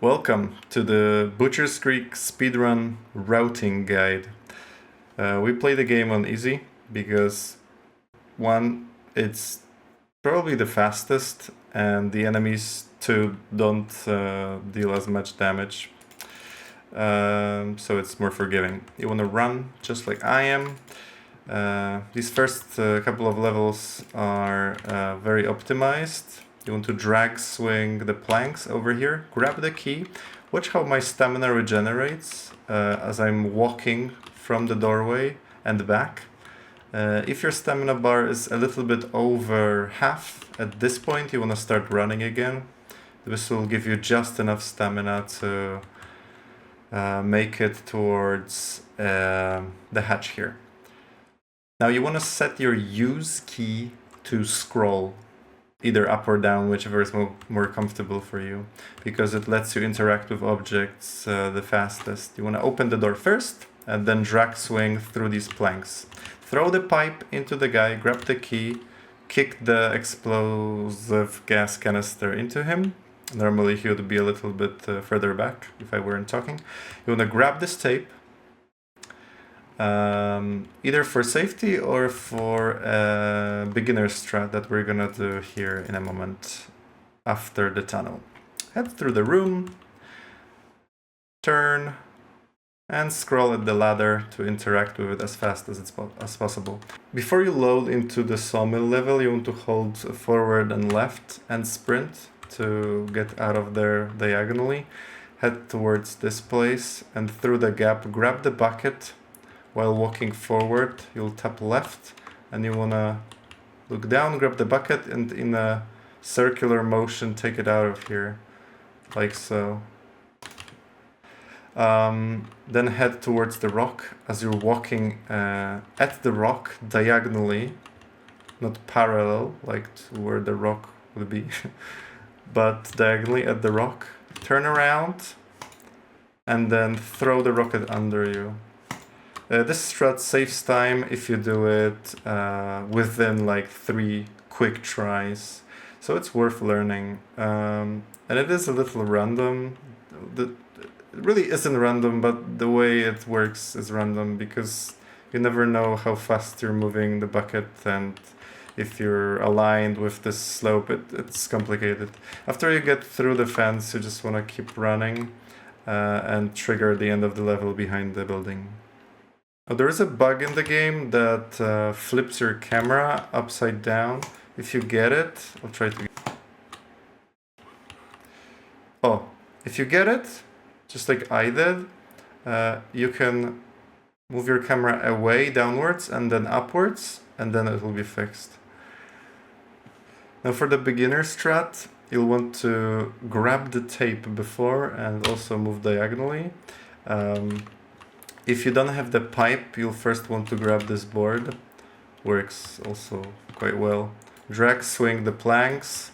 Welcome to the Butcher's Creek Speedrun routing guide. We play the game on easy because one, it's probably the fastest and the enemies too don't deal as much damage. So it's more forgiving. You want to run just like I am. These first couple of levels are very optimized. You want to drag swing the planks over here, grab the key, watch how my stamina regenerates as I'm walking from the doorway and back. If your stamina bar is a little bit over half at this point, you want to start running again. This will give you just enough stamina to make it towards the hatch here. Now you want to set your use key to scroll, either up or down, whichever is more comfortable for you, because it lets you interact with objects the fastest. You want to open the door first and then drag swing through these planks. Throw the pipe into the guy, grab the key, kick the explosive gas canister into him. Normally he would be a little bit further back if I weren't talking. You want to grab this tape, either for safety or for a beginner strat that we're gonna do here in a moment after the tunnel. Head through the room, turn, and scroll at the ladder to interact with it as fast as possible. Before you load into the sawmill level, you want to hold forward and left and sprint to get out of there diagonally. Head towards this place and through the gap, grab the bucket. While walking forward, you'll tap left and you wanna look down, grab the bucket, and in a circular motion take it out of here, like so. Then head towards the rock as you're walking at the rock diagonally, not parallel, like to where the rock would be, but diagonally at the rock. Turn around and then throw the rocket under you. This strat saves time if you do it within like 3 quick tries, so it's worth learning. And it is a little random. It really isn't random, but the way it works is random because you never know how fast you're moving the bucket, and if you're aligned with this slope, it's complicated. After you get through the fence, you just want to keep running and trigger the end of the level behind the building. There is a bug in the game that flips your camera upside down. If you get it, I'll try to... if you get it, just like I did, you can move your camera away downwards and then upwards, and then it will be fixed. Now for the beginner strat, you'll want to grab the tape before and also move diagonally. If you don't have the pipe, you'll first want to grab this board. Works also quite well. Drag swing the planks,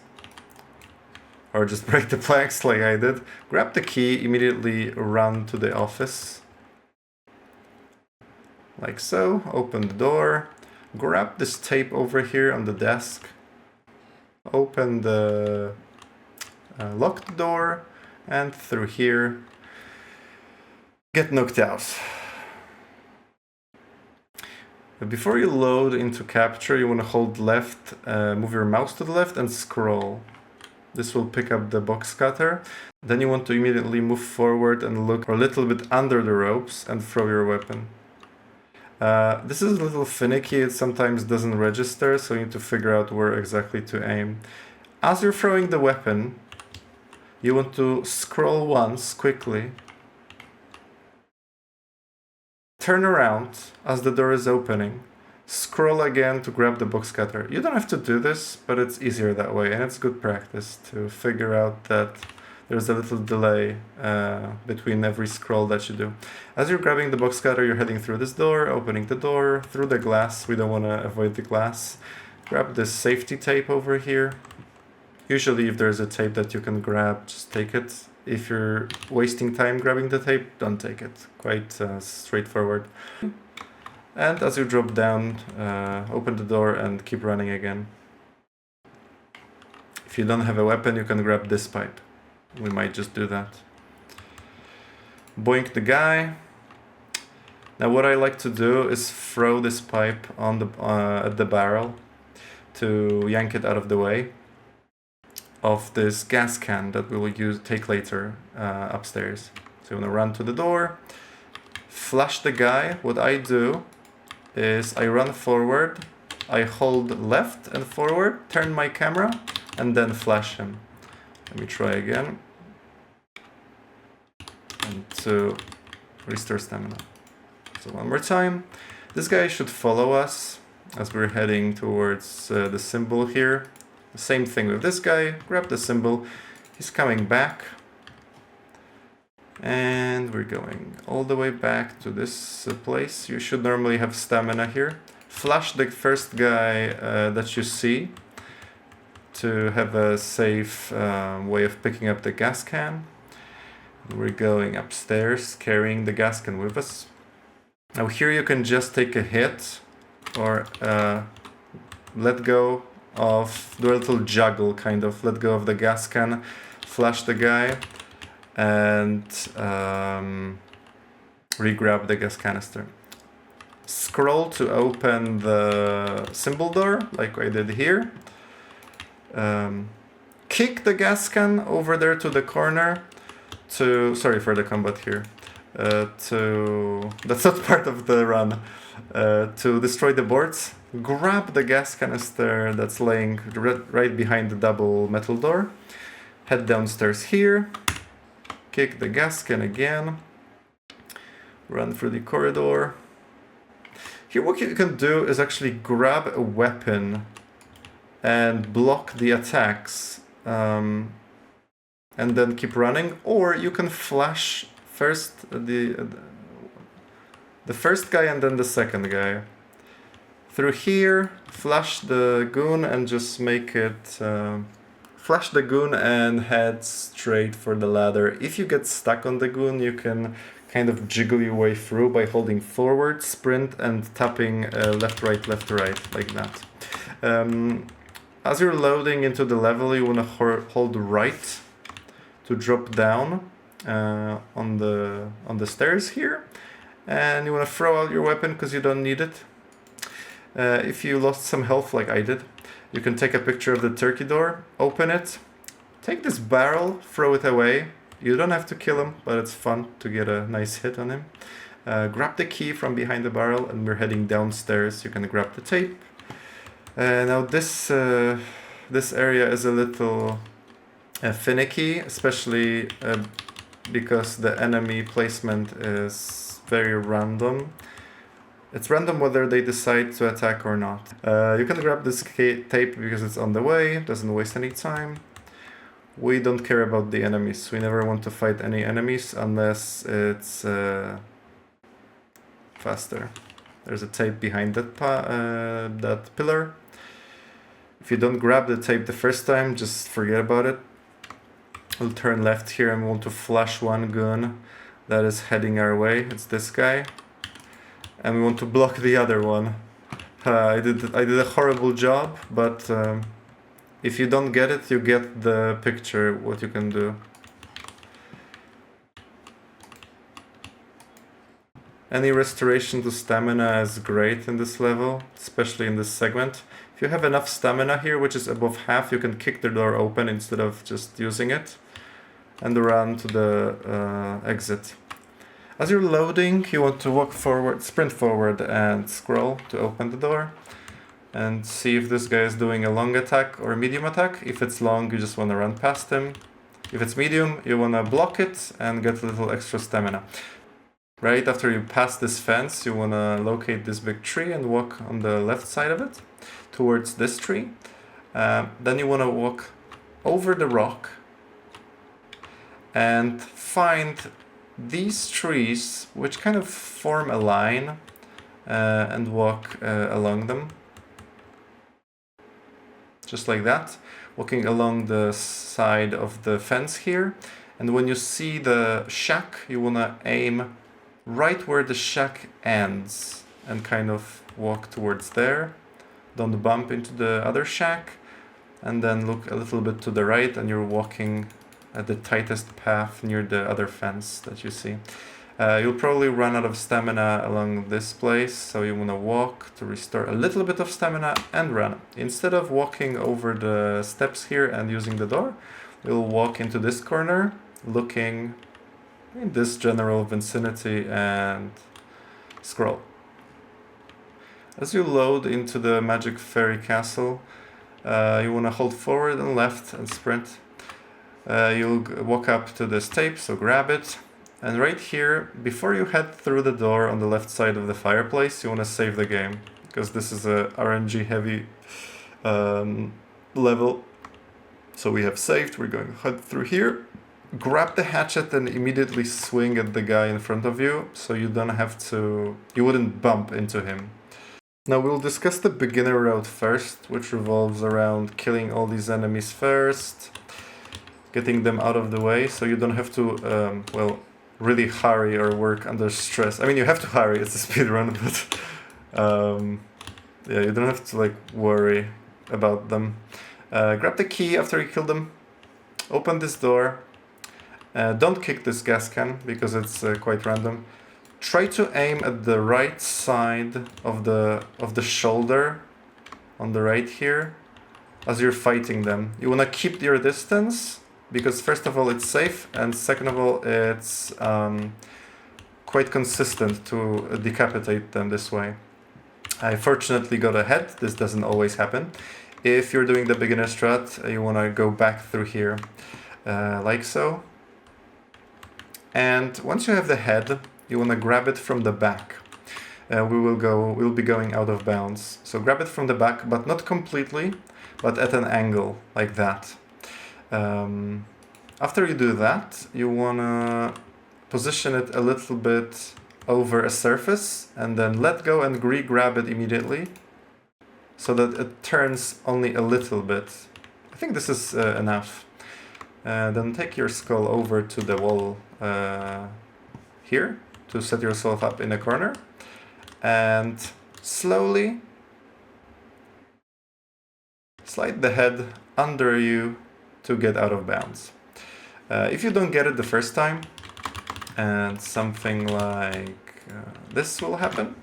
or just break the planks like I did. Grab the key, immediately run to the office. Like so, open the door. Grab this tape over here on the desk. Open the locked door, and through here, get knocked out. Before you load into capture, you want to hold left, move your mouse to the left and scroll. This will pick up the box cutter. Then you want to immediately move forward and look a little bit under the ropes and throw your weapon. This is a little finicky, it sometimes doesn't register, so you need to figure out where exactly to aim. As you're throwing the weapon, you want to scroll once quickly. Turn around as the door is opening. Scroll again to grab the box cutter. You don't have to do this, but it's easier that way, and it's good practice to figure out that there's a little delay between every scroll that you do. As you're grabbing the box cutter, you're heading through this door, opening the door, through the glass. We don't want to avoid the glass. Grab this safety tape over here. Usually if there's a tape that you can grab, just take it. If you're wasting time grabbing the tape, don't take it. Quite straightforward. And as you drop down, open the door and keep running again. If you don't have a weapon, you can grab this pipe. We might just do that. Boink the guy. Now what I like to do is throw this pipe on the at the barrel to yank it out of the way of this gas can that we will take later upstairs. So you want to run to the door, flash the guy. What I do is I run forward, I hold left and forward, turn my camera, and then flash him. Let me try again. And to restore stamina. So one more time. This guy should follow us as we're heading towards the symbol here. The same thing with this guy. Grab the symbol. He's coming back. And we're going all the way back to this place. You should normally have stamina here. Flash the first guy that you see to have a safe way of picking up the gas can. We're going upstairs, carrying the gas can with us. Now here you can just take a hit or let go of, do a little juggle kind of, let go of the gas can, flash the guy, and re-grab the gas canister. Scroll to open the symbol door, like I did here. Kick the gas can over there to the corner to, sorry for the combat here, that's not part of the run, to destroy the boards. Grab the gas canister that's laying right behind the double metal door. Head downstairs here. Kick the gas can again. Run through the corridor. Here what you can do is actually grab a weapon and block the attacks. And then keep running. Or you can flash first the first guy and then the second guy. Through here, flash the goon and just make it... flash the goon and head straight for the ladder. If you get stuck on the goon, you can kind of jiggle your way through by holding forward, sprint, and tapping left, right, like that. As you're loading into the level, you want to hold right to drop down on the stairs here. And you want to throw out your weapon because you don't need it. If you lost some health like I did, you can take a picture of the turkey door, open it, take this barrel, throw it away. You don't have to kill him, but it's fun to get a nice hit on him. Grab the key from behind the barrel and we're heading downstairs. You can grab the tape. Now this area is a little finicky, especially because the enemy placement is very random. It's random whether they decide to attack or not. You can grab this tape because it's on the way, doesn't waste any time. We don't care about the enemies. We never want to fight any enemies unless it's faster. There's a tape behind that pillar. If you don't grab the tape the first time, just forget about it. We'll turn left here and we want to flash one goon that is heading our way. It's this guy. And we want to block the other one. I did a horrible job, but if you don't get it, you get the picture, what you can do. Any restoration to stamina is great in this level, especially in this segment. If you have enough stamina here, which is above half, you can kick the door open instead of just using it. And run to the exit. As you're loading, you want to walk forward, sprint forward and scroll to open the door. And see if this guy is doing a long attack or a medium attack. If it's long, you just want to run past him. If it's medium, you want to block it and get a little extra stamina. Right after you pass this fence, you want to locate this big tree and walk on the left side of it towards this tree. Then you want to walk over the rock and find these trees, which kind of form a line, and walk along them. Just like that, walking along the side of the fence here. And when you see the shack, you want to aim right where the shack ends and kind of walk towards there. Don't bump into the other shack. And then look a little bit to the right and you're walking at the tightest path near the other fence that you see. You'll probably run out of stamina along this place, so you want to walk to restore a little bit of stamina and run. Instead of walking over the steps here and using the door, you'll walk into this corner, looking in this general vicinity and scroll. As you load into the Magic Fairy Castle, you want to hold forward and left and sprint. You'll walk up to this tape, so grab it. And right here, before you head through the door on the left side of the fireplace, you want to save the game, because this is a RNG heavy level. So we have saved, we're going to head through here. Grab the hatchet and immediately swing at the guy in front of you, so you don't have to, you wouldn't bump into him. Now we'll discuss the beginner route first, which revolves around killing all these enemies first, getting them out of the way, so you don't have to, well, really hurry or work under stress. I mean, you have to hurry, it's a speedrun, but yeah, you don't have to like worry about them. Grab the key after you kill them, open this door, don't kick this gas can because it's quite random. Try to aim at the right side of the shoulder on the right here as you're fighting them. You want to keep your distance, because first of all it's safe, and second of all it's quite consistent to decapitate them this way. I fortunately got ahead, this doesn't always happen. If you're doing the beginner strat, you want to go back through here, like so. And once you have the head, you want to grab it from the back. We'll be going out of bounds. So grab it from the back, but not completely, but at an angle, like that. After you do that, you want to position it a little bit over a surface and then let go and re-grab it immediately so that it turns only a little bit. I think this is enough. Then take your skull over to the wall here to set yourself up in a corner and slowly slide the head under you to get out of bounds. If you don't get it the first time, and something like this will happen,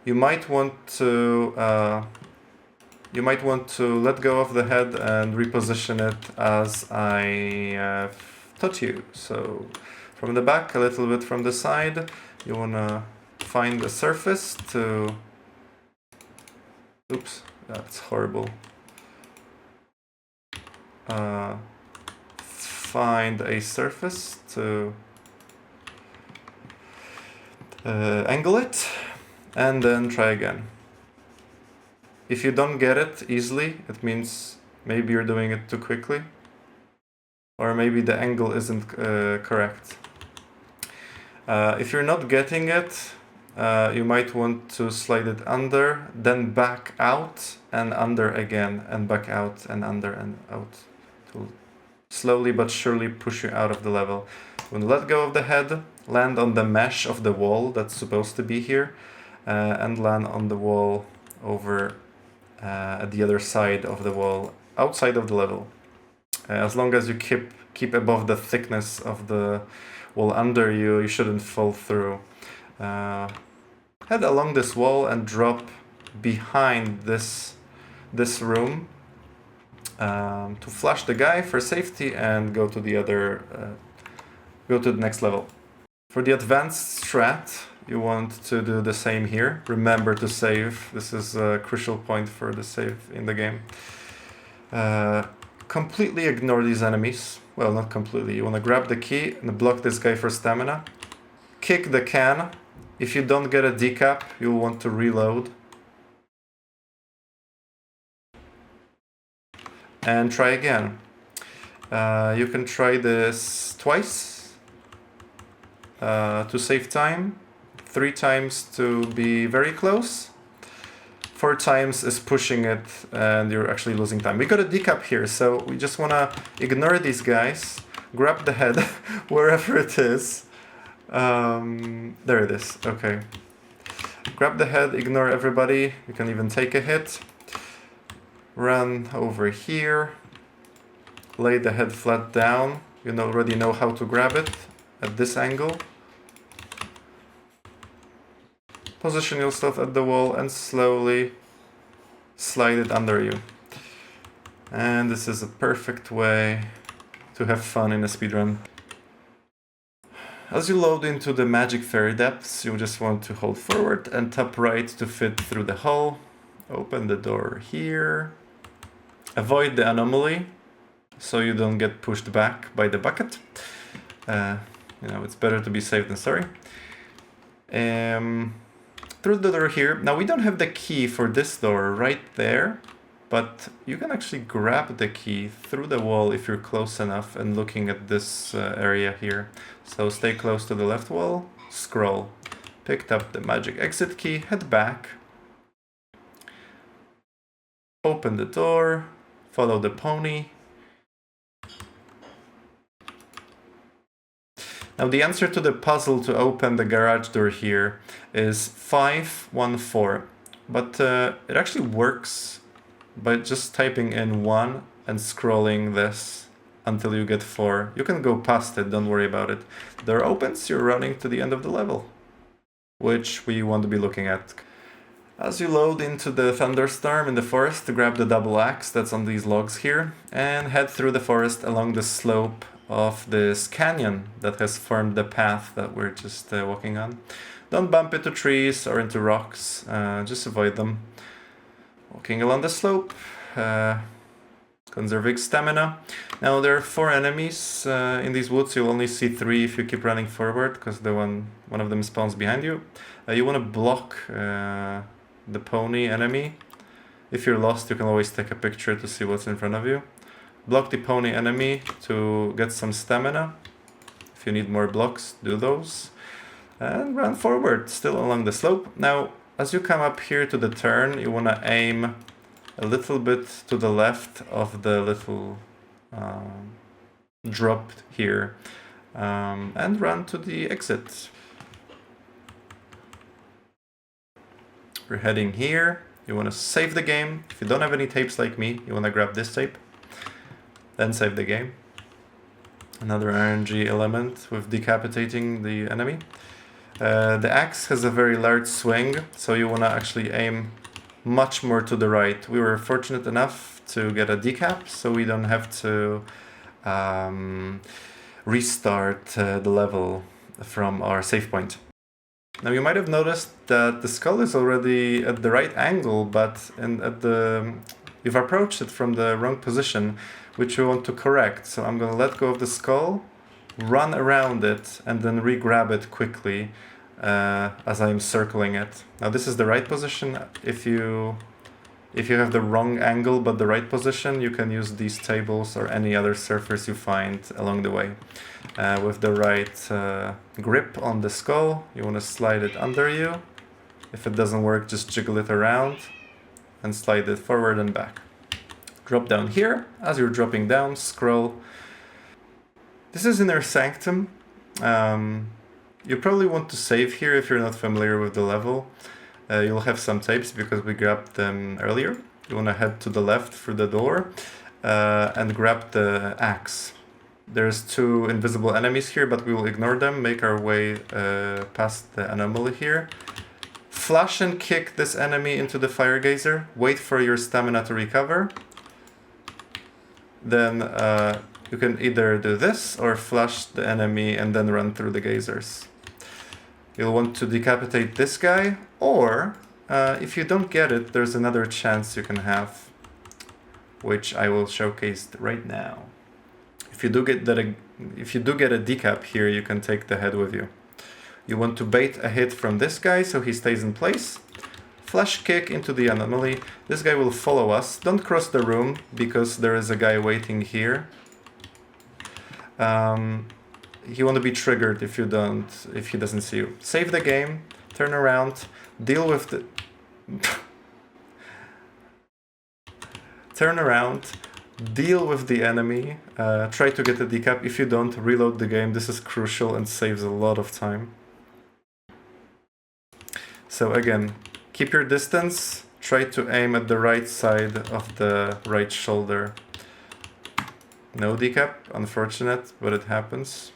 you might want to let go of the head and reposition it as I taught you. So from the back, a little bit from the side, you want to find a surface to... Oops, that's horrible. Find a surface to angle it, and then try again. If you don't get it easily, it means maybe you're doing it too quickly, or maybe the angle isn't correct. If you're not getting it, you might want to slide it under, then back out and under again, and back out and under and out. To slowly but surely push you out of the level. When you let go of the head, land on the mesh of the wall that's supposed to be here, and land on the wall over at the other side of the wall, outside of the level. As long as you keep above the thickness of the wall under you, you shouldn't fall through. Head along this wall and drop behind this room to flash the guy for safety and go to the next level. For the advanced strat, you want to do the same here. Remember to save. This is a crucial point for the save in the game. Completely ignore these enemies. Well, not completely. You want to grab the key and block this guy for stamina. Kick the can. If you don't get a decap, you'll want to reload. And try again. You can try this twice to save time. 3 times to be very close. 4 times is pushing it and you're actually losing time. We got a decap here, so we just want to ignore these guys, grab the head wherever it is. There it is, okay. Grab the head, ignore everybody, you can even take a hit. Run over here. Lay the head flat down. You already know how to grab it at this angle. Position yourself at the wall and slowly slide it under you. And this is a perfect way to have fun in a speedrun. As you load into the magic fairy depths, you just want to hold forward and tap right to fit through the hole. Open the door here. Avoid the anomaly so you don't get pushed back by the bucket. It's better to be safe than sorry. Through the door here. Now we don't have the key for this door right there, but you can actually grab the key through the wall if you're close enough and looking at this area here. So stay close to the left wall, scroll, picked up the magic exit key, head back, open the door, follow the pony. Now the answer to the puzzle to open the garage door here is 514, but it actually works by just typing in 1 and scrolling this until you get 4. You can go past it, don't worry about it. Door opens, you're running to the end of the level, which we want to be looking at. As you load into the thunderstorm in the forest, grab the double axe that's on these logs here and head through the forest along the slope of this canyon that has formed the path that we're just walking on. Don't bump into trees or into rocks, just avoid them. Walking along the slope, conserving stamina. Now there are 4 enemies in these woods. You'll only see 3 if you keep running forward, because one of them spawns behind you. You want to block the pony enemy. If you're lost, you can always take a picture to see what's in front of you. Block the pony enemy to get some stamina. If you need more blocks, do those. And run forward, still along the slope. Now, as you come up here to the turn, you want to aim a little bit to the left of the little drop here. And run to the exit. We're heading here. You want to save the game. If you don't have any tapes like me, you want to grab this tape. Then save the game. Another RNG element with decapitating the enemy. The axe has a very large swing, so you want to actually aim much more to the right. We were fortunate enough to get a decap, so we don't have to restart the level from our save point. Now you might have noticed that the skull is already at the right angle, but you've approached it from the wrong position, which we want to correct. So I'm going to let go of the skull, run around it, and then re-grab it quickly as I'm circling it. Now this is the right position. If you have the wrong angle but the right position, you can use these tables or any other surface you find along the way. With the right grip on the skull, you want to slide it under you. If it doesn't work, just jiggle it around and slide it forward and back. Drop down here. As you're dropping down, scroll. This is Inner Sanctum. You probably want to save here if you're not familiar with the level. You'll have some tapes because we grabbed them earlier. You want to head to the left through the door and grab the axe. There's 2 invisible enemies here, but we will ignore them. Make our way past the anomaly here. Flash and kick this enemy into the fire geyser. Wait for your stamina to recover. Then you can either do this or flash the enemy and then run through the geysers. You'll want to decapitate this guy, or if you don't get it, there's another chance you can have, which I will showcase right now. If you do get a decap here, you can take the head with you. You want to bait a hit from this guy so he stays in place. Flash kick into the anomaly. This guy will follow us. Don't cross the room because there is a guy waiting here. You want to be triggered if he doesn't see you. Save the game, turn around, deal with the turn around, deal with the enemy, try to get a decap. If you don't, reload the game. This is crucial and saves a lot of time. So again, keep your distance, try to aim at the right side of the right shoulder. No decap, unfortunate, but it happens.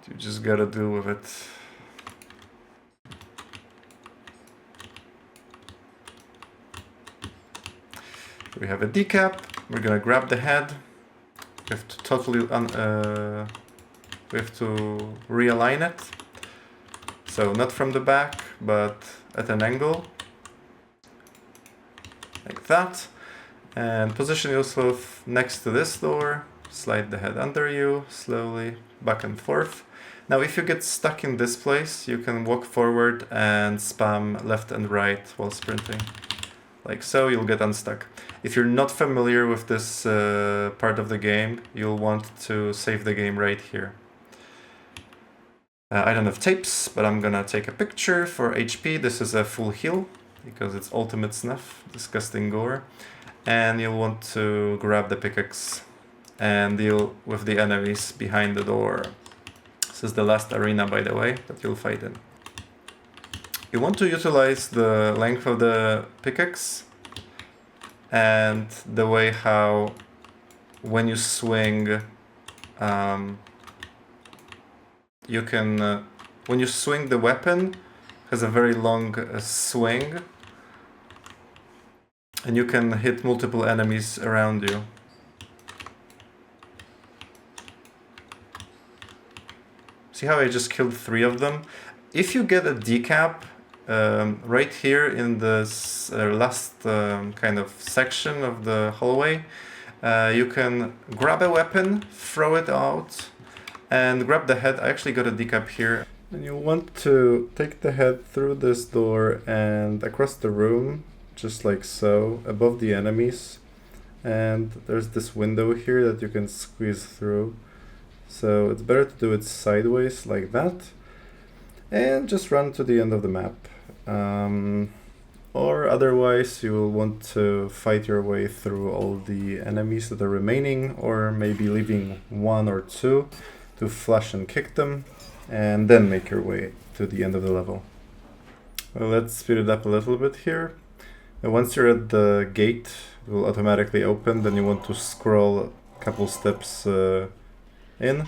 You just gotta deal with it. We have a decap. We're gonna grab the head. We have to totally we have to realign it. So not from the back, but at an angle. Like that. And position yourself next to this door. Slide the head under you, slowly, back and forth. Now if you get stuck in this place, you can walk forward and spam left and right while sprinting. Like so, you'll get unstuck. If you're not familiar with this part of the game, you'll want to save the game right here. I don't have tapes, but I'm gonna take a picture for HP. This is a full heal, because it's ultimate snuff, disgusting gore. And you'll want to grab the pickaxe and deal with the enemies behind the door. This is the last arena, by the way, that you'll fight in. You want to utilize the length of the pickaxe and the way how when you swing you can when you swing the weapon has a very long swing and you can hit multiple enemies around you. See how I just killed 3 of them? If you get a decap right here in this last kind of section of the hallway, you can grab a weapon, throw it out, and grab the head. I actually got a decap here. And you'll want to take the head through this door and across the room, just like so, above the enemies. And there's this window here that you can squeeze through. So it's better to do it sideways like that. And just run to the end of the map. Or otherwise you will want to fight your way through all the enemies that are remaining, or maybe leaving 1 or 2 to flash and kick them, and then make your way to the end of the level. Well, let's speed it up a little bit here. And once you're at the gate, it will automatically open, then you want to scroll a couple steps in.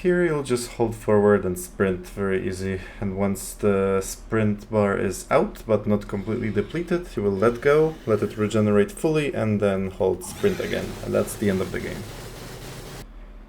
Here you'll just hold forward and sprint, very easy. And once the sprint bar is out but not completely depleted, you will let go, let it regenerate fully, and then hold sprint again. And that's the end of the game.